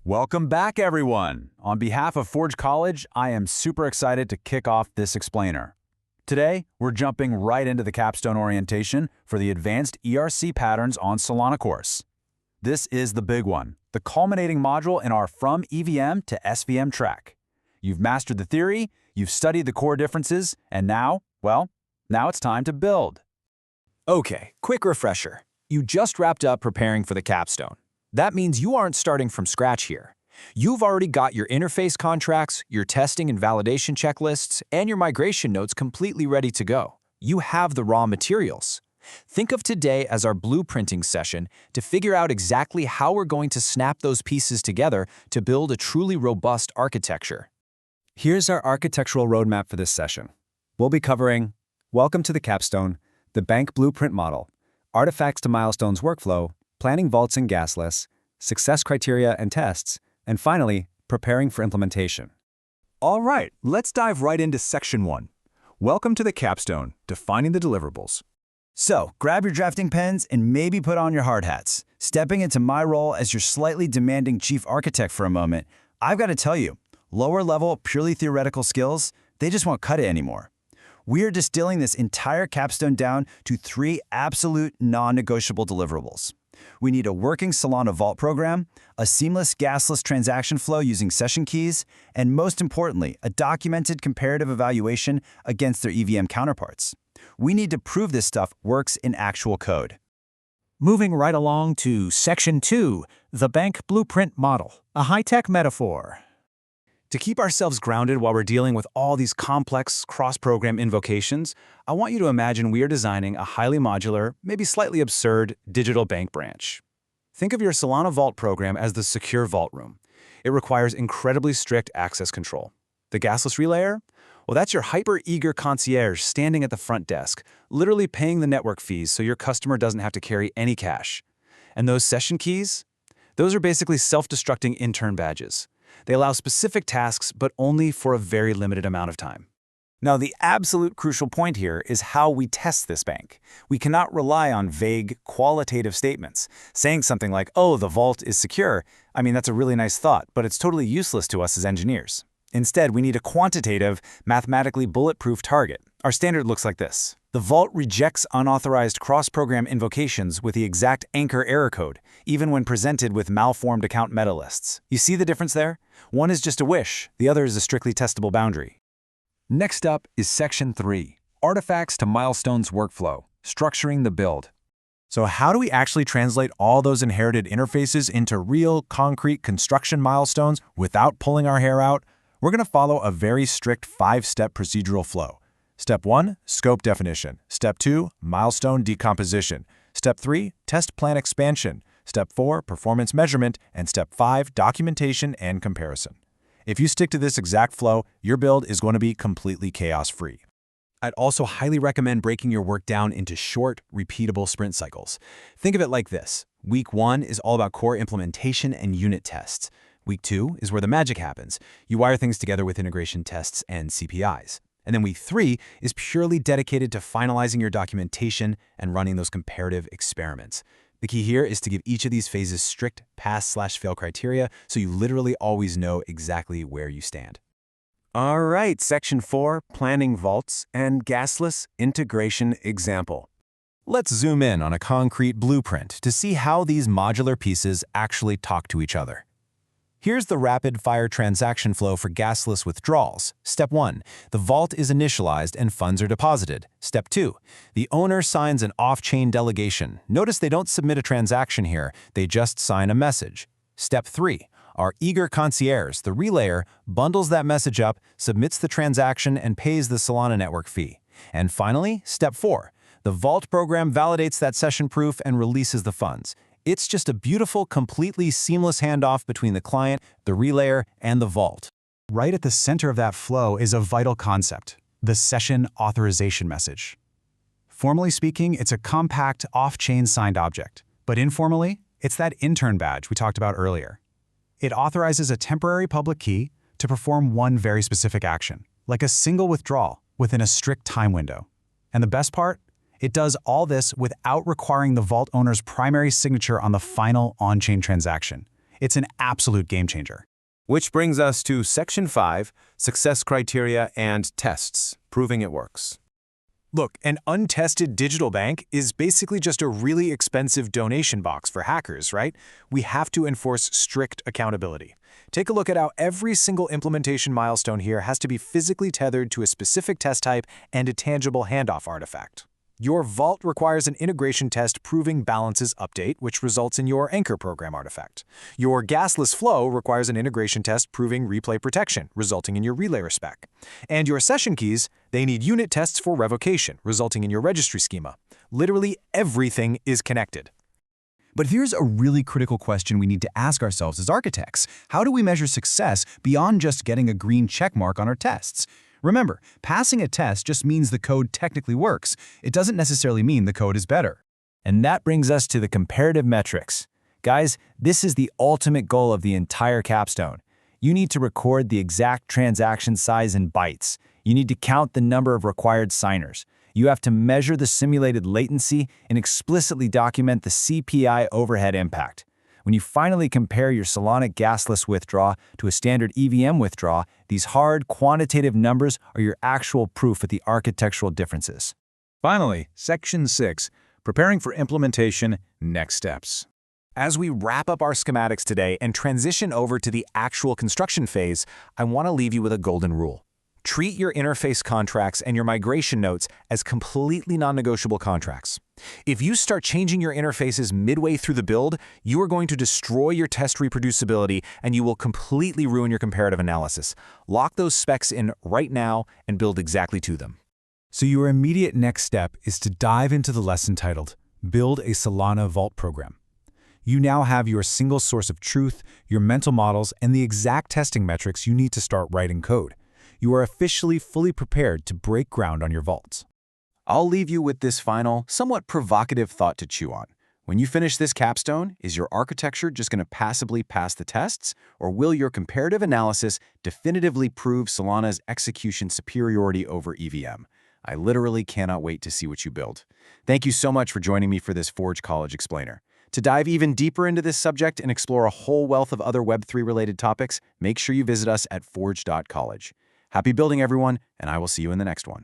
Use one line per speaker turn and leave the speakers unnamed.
Welcome back, everyone! On behalf of Forge College, I am super excited to kick off this explainer. Today, we're jumping right into the capstone orientation for the Advanced ERC Patterns on Solana course. This is the big one, the culminating module in our From EVM to SVM track. You've mastered the theory, you've studied the core differences, and now it's time to build.
Okay, quick refresher. You just wrapped up preparing for the capstone. That means you aren't starting from scratch here. You've already got your interface contracts, your testing and validation checklists, and your migration notes completely ready to go. You have the raw materials. Think of today as our blueprinting session to figure out exactly how we're going to snap those pieces together to build a truly robust architecture.
Here's our architectural roadmap for this session. We'll be covering Welcome to the Capstone, the bank blueprint model, artifacts to milestones workflow, planning vaults and gasless, success criteria and tests, and finally, preparing for implementation.
All right, let's dive right into Section 1. Welcome to the capstone, defining the deliverables.
So, grab your drafting pens and maybe put on your hard hats. Stepping into my role as your slightly demanding chief architect for a moment, I've got to tell you, lower level, purely theoretical skills, they just won't cut it anymore. We're distilling this entire capstone down to 3 absolute non-negotiable deliverables. We need a working Solana Vault program, a seamless gasless transaction flow using session keys, and most importantly, a documented comparative evaluation against their EVM counterparts. We need to prove this stuff works in actual code.
Moving right along to Section 2, the bank blueprint model, a high-tech metaphor.
To keep ourselves grounded while we're dealing with all these complex cross-program invocations, I want you to imagine we are designing a highly modular, maybe slightly absurd, digital bank branch. Think of your Solana Vault program as the secure vault room. It requires incredibly strict access control. The gasless relayer? Well, that's your hyper-eager concierge standing at the front desk, literally paying the network fees so your customer doesn't have to carry any cash. And those session keys? Those are basically self-destructing intern badges. They allow specific tasks, but only for a very limited amount of time.
Now, the absolute crucial point here is how we test this bank. We cannot rely on vague, qualitative statements. Saying something like, oh, the vault is secure, I mean, that's a really nice thought, but it's totally useless to us as engineers. Instead, we need a quantitative, mathematically bulletproof target. Our standard looks like this. The vault rejects unauthorized cross-program invocations with the exact anchor error code, even when presented with malformed account meta lists. You see the difference there? One is just a wish, the other is a strictly testable boundary.
Next up is Section 3, Artifacts to Milestones Workflow, Structuring the Build.
So how do we actually translate all those inherited interfaces into real, concrete construction milestones without pulling our hair out? We're going to follow a very strict 5-step procedural flow. Step 1, scope definition. Step 2, milestone decomposition. Step 3, test plan expansion. Step 4, performance measurement. And Step 5, documentation and comparison. If you stick to this exact flow, your build is going to be completely chaos-free.
I'd also highly recommend breaking your work down into short, repeatable sprint cycles. Think of it like this. Week 1 is all about core implementation and unit tests. Week 2 is where the magic happens. You wire things together with integration tests and CPIs. And then Week 3 is purely dedicated to finalizing your documentation and running those comparative experiments. The key here is to give each of these phases strict pass/fail criteria so you literally always know exactly where you stand.
All right, Section 4, Planning Vaults and Gasless Integration Example. Let's zoom in on a concrete blueprint to see how these modular pieces actually talk to each other. Here's the rapid-fire transaction flow for gasless withdrawals. Step 1, the vault is initialized and funds are deposited. Step 2, the owner signs an off-chain delegation. Notice they don't submit a transaction here, they just sign a message. Step 3, our eager concierge, the relayer, bundles that message up, submits the transaction, and pays the Solana network fee. And finally, Step 4, the vault program validates that session proof and releases the funds. It's just a beautiful, completely seamless handoff between the client, the relayer, and the vault.
Right at the center of that flow is a vital concept, the session authorization message. Formally speaking, it's a compact, off-chain signed object, but informally, it's that intern badge we talked about earlier. It authorizes a temporary public key to perform one very specific action, like a single withdrawal within a strict time window. And the best part? It does all this without requiring the vault owner's primary signature on the final on-chain transaction. It's an absolute game changer.
Which brings us to Section 5, Success Criteria and Tests, proving it works.
Look, an untested digital bank is basically just a really expensive donation box for hackers, right? We have to enforce strict accountability. Take a look at how every single implementation milestone here has to be physically tethered to a specific test type and a tangible handoff artifact. Your vault requires an integration test proving balances update, which results in your anchor program artifact. Your gasless flow requires an integration test proving replay protection, resulting in your relay respec. And your session keys, they need unit tests for revocation, resulting in your registry schema. Literally everything is connected.
But here's a really critical question we need to ask ourselves as architects. How do we measure success beyond just getting a green check mark on our tests? Remember, passing a test just means the code technically works. It doesn't necessarily mean the code is better.
And that brings us to the comparative metrics. Guys, this is the ultimate goal of the entire capstone. You need to record the exact transaction size in bytes. You need to count the number of required signers. You have to measure the simulated latency and explicitly document the CPI overhead impact. When you finally compare your Solana gasless withdraw to a standard EVM withdraw, these hard quantitative numbers are your actual proof of the architectural differences.
Finally, Section 6, Preparing for Implementation, Next Steps.
As we wrap up our schematics today and transition over to the actual construction phase, I want to leave you with a golden rule. Treat your interface contracts and your migration notes as completely non-negotiable contracts. If you start changing your interfaces midway through the build, you are going to destroy your test reproducibility and you will completely ruin your comparative analysis. Lock those specs in right now and build exactly to them.
So your immediate next step is to dive into the lesson titled, Build a Solana Vault Program. You now have your single source of truth, your mental models, and the exact testing metrics you need to start writing code. You are officially fully prepared to break ground on your vaults.
I'll leave you with this final, somewhat provocative thought to chew on. When you finish this capstone, is your architecture just going to passively pass the tests, or will your comparative analysis definitively prove Solana's execution superiority over EVM? I literally cannot wait to see what you build. Thank you so much for joining me for this Forge College Explainer. To dive even deeper into this subject and explore a whole wealth of other Web3-related topics, make sure you visit us at forge.college. Happy building, everyone, and I will see you in the next one.